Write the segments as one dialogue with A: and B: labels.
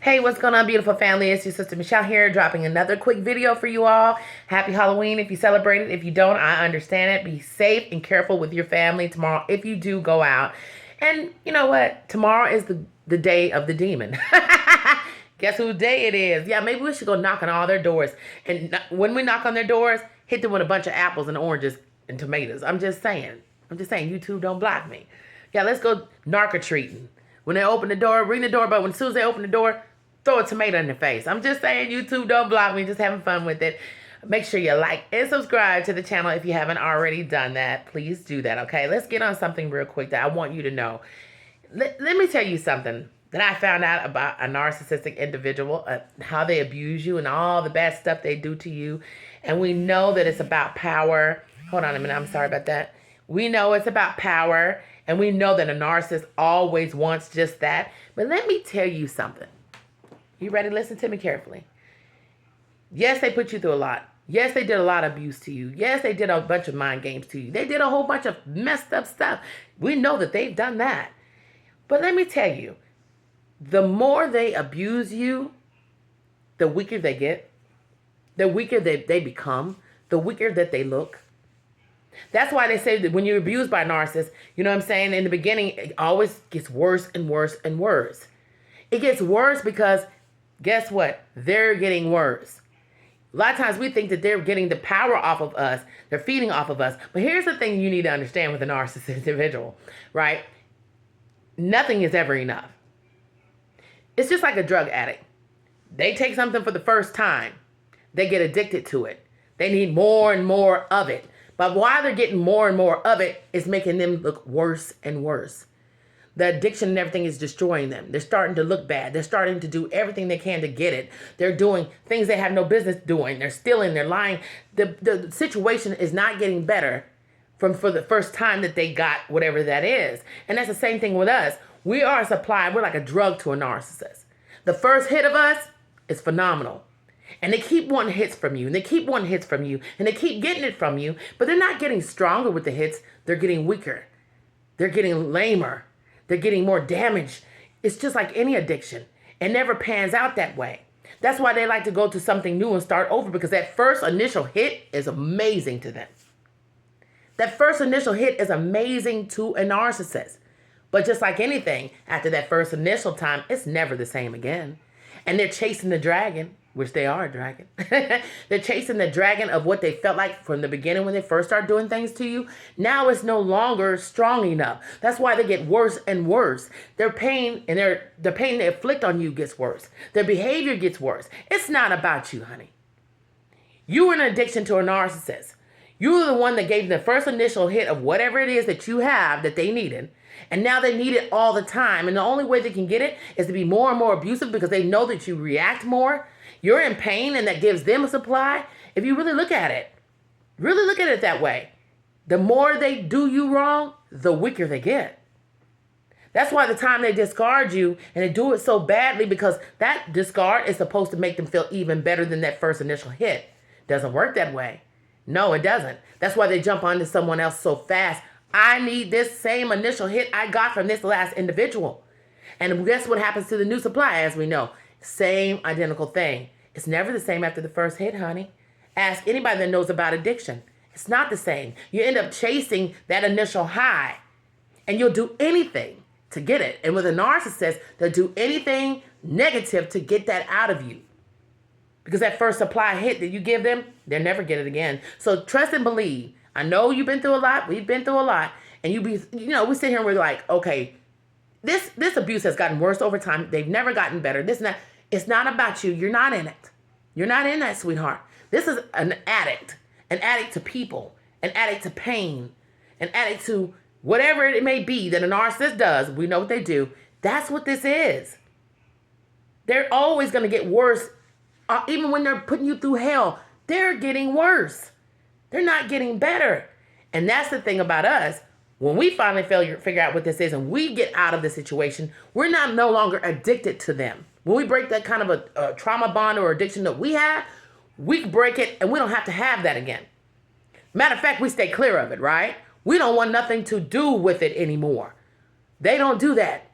A: Hey, what's going on, beautiful family? It's your sister Michelle here, dropping another quick video for you all. Happy Halloween if you celebrate it. If you don't, I understand it. Be safe and careful with your family tomorrow if you do go out. And you know what? Tomorrow is the day of the demon. Guess whose day it is? Yeah, maybe we should go knock on all their doors. And when we knock on their doors, hit them with a bunch of apples and oranges and tomatoes. I'm just saying. YouTube, don't block me. Yeah, let's go narco-treating. When they open the door, ring the doorbell. As soon as they open the door, throw a tomato in their face. I'm just saying, YouTube, don't block me. Just having fun with it. Make sure you like and subscribe to the channel if you haven't already done that. Please do that, okay? Let's get on something real quick that I want you to know. Let me tell you something that I found out about a narcissistic individual, how they abuse you and all the bad stuff they do to you. And we know that it's about power. Hold on a minute. I'm sorry about that. We know it's about power. And we know that a narcissist always wants just that. But let me tell you something. You ready? Listen to me carefully. Yes, they put you through a lot. Yes, they did a lot of abuse to you. Yes, they did a bunch of mind games to you. They did a whole bunch of messed up stuff. We know that they've done that. But let me tell you, the more they abuse you, the weaker they get, the weaker they become, the weaker that they look. That's why they say that when you're abused by a narcissist, you know what I'm saying, in the beginning, it always gets worse and worse and worse. It gets worse because guess what? They're getting worse. A lot of times we think that they're getting the power off of us. They're feeding off of us. But here's the thing you need to understand with a narcissistic individual, right? Nothing is ever enough. It's just like a drug addict. They take something for the first time. They get addicted to it. They need more and more of it. But while they're getting more and more of it, it's making them look worse and worse. The addiction and everything is destroying them. They're starting to look bad. They're starting to do everything they can to get it. They're doing things they have no business doing. They're stealing. They're lying. The situation is not getting better for the first time that they got whatever that is. And that's the same thing with us. We are a supply. We're like a drug to a narcissist. The first hit of us is phenomenal. And they keep wanting hits from you. And they keep wanting hits from you. And they keep getting it from you. But they're not getting stronger with the hits. They're getting weaker. They're getting lamer. They're getting more damage. It's just like any addiction. It never pans out that way. That's why they like to go to something new and start over, because that first initial hit is amazing to them. That first initial hit is amazing to a narcissist. But just like anything, after that first initial time, it's never the same again. And they're chasing the dragon, which they are a dragon. They're chasing the dragon of what they felt like from the beginning when they first start doing things to you. Now it's no longer strong enough. That's why they get worse and worse. Their pain and the pain they inflict on you gets worse. Their behavior gets worse. It's not about you, honey. You were in addiction to a narcissist. You were the one that gave them the first initial hit of whatever it is that you have that they needed. And now they need it all the time. And the only way they can get it is to be more and more abusive, because they know that you react more. You're in pain, and that gives them a supply. If you really look at it that way, the more they do you wrong, the weaker they get. That's why the time they discard you, and they do it so badly, because that discard is supposed to make them feel even better than that first initial hit. Doesn't work that way. No, it doesn't. That's why they jump onto someone else so fast. I need this same initial hit I got from this last individual. And guess what happens to the new supply, as we know? Same identical thing. It's never the same after the first hit, honey. Ask anybody that knows about addiction. It's not the same. You end up chasing that initial high, and you'll do anything to get it. And with a narcissist, they'll do anything negative to get that out of you. Because that first supply hit that you give them, they'll never get it again. So trust and believe. I know you've been through a lot. We've been through a lot. And we sit here and we're like, okay, this abuse has gotten worse over time. They've never gotten better. This and that. It's not about you. You're not in it. You're not in that, sweetheart. This is an addict to people, an addict to pain, an addict to whatever it may be that a narcissist does. We know what they do. That's what this is. They're always going to get worse. Even when they're putting you through hell, they're getting worse. They're not getting better. And that's the thing about us. When we finally figure out what this is and we get out of the situation, we're no longer addicted to them. When we break that kind of a trauma bond or addiction that we have, we break it and we don't have to have that again. Matter of fact, we stay clear of it, right? We don't want nothing to do with it anymore. They don't do that.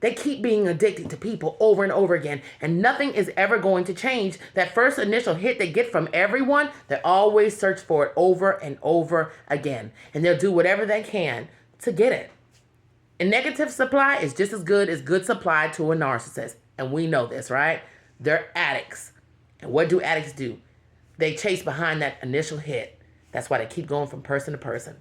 A: They keep being addicted to people over and over again, and nothing is ever going to change. That first initial hit they get from everyone, they always search for it over and over again, and they'll do whatever they can to get it. And negative supply is just as good as good supply to a narcissist, and we know this, right? They're addicts. And what do addicts do? They chase behind that initial hit. That's why they keep going from person to person.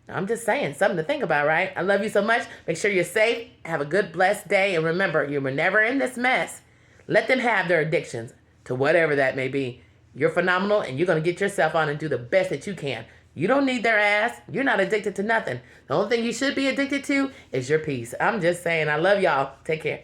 A: I'm just saying, something to think about, right? I love you so much. Make sure you're safe. Have a good, blessed day. And remember, you were never in this mess. Let them have their addictions to whatever that may be. You're phenomenal, and you're going to get yourself on and do the best that you can. You don't need their ass. You're not addicted to nothing. The only thing you should be addicted to is your peace. I'm just saying, I love y'all. Take care.